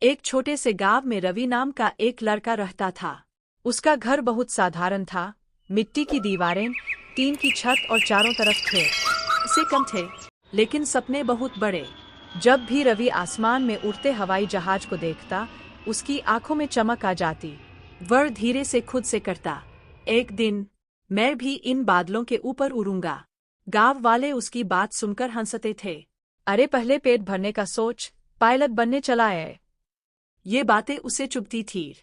एक छोटे से गांव में रवि नाम का एक लड़का रहता था। उसका घर बहुत साधारण था, मिट्टी की दीवारें, टीन की छत और चारों तरफ थे से कम थे, लेकिन सपने बहुत बड़े। जब भी रवि आसमान में उड़ते हवाई जहाज को देखता, उसकी आंखों में चमक आ जाती। वह धीरे से खुद से करता, एक दिन मैं भी इन बादलों के ऊपर उड़ूंगा। गांव वाले उसकी बात सुनकर हंसते थे। अरे पहले पेट भरने का सोच, पायलट बनने चला है। ये बातें उसे चुभती थी,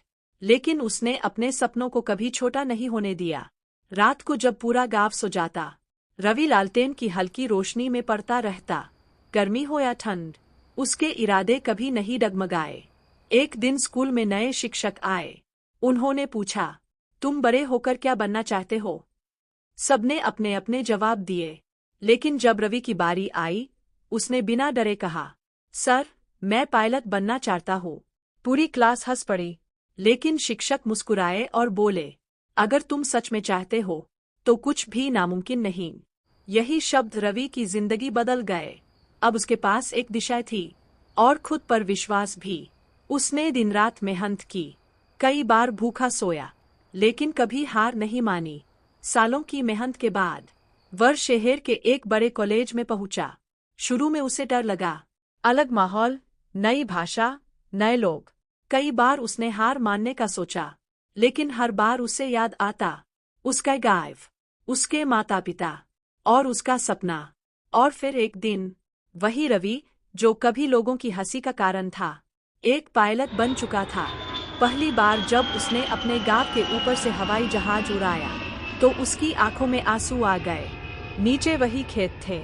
लेकिन उसने अपने सपनों को कभी छोटा नहीं होने दिया। रात को जब पूरा गांव सो जाता, रवि लालटेन की हल्की रोशनी में पड़ता रहता। गर्मी हो या ठंड, उसके इरादे कभी नहीं डगमगाए। एक दिन स्कूल में नए शिक्षक आए। उन्होंने पूछा, तुम बड़े होकर क्या बनना चाहते हो? सबने अपने अपने जवाब दिए, लेकिन जब रवि की बारी आई, उसने बिना डरे कहा, सर, मैं पायलट बनना चाहता हूँ। पूरी क्लास हंस पड़ी, लेकिन शिक्षक मुस्कुराए और बोले, अगर तुम सच में चाहते हो, तो कुछ भी नामुमकिन नहीं। यही शब्द रवि की जिंदगी बदल गए। अब उसके पास एक दिशा थी और खुद पर विश्वास भी। उसने दिन रात मेहनत की, कई बार भूखा सोया, लेकिन कभी हार नहीं मानी। सालों की मेहनत के बाद वह शहर के एक बड़े कॉलेज में पहुंचा। शुरू में उसे डर लगा, अलग माहौल, नई भाषा, नए लोग। कई बार उसने हार मानने का सोचा, लेकिन हर बार उसे याद आता उसका गाँव, उसके माता पिता और उसका सपना। और फिर एक दिन वही रवि, जो कभी लोगों की हंसी का कारण था, एक पायलट बन चुका था। पहली बार जब उसने अपने गांव के ऊपर से हवाई जहाज उड़ाया, तो उसकी आंखों में आंसू आ गए। नीचे वही खेत थे,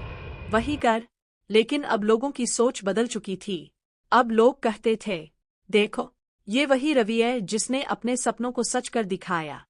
वही घर, लेकिन अब लोगों की सोच बदल चुकी थी। अब लोग कहते थे, देखो, ये वही रवि है जिसने अपने सपनों को सच कर दिखाया।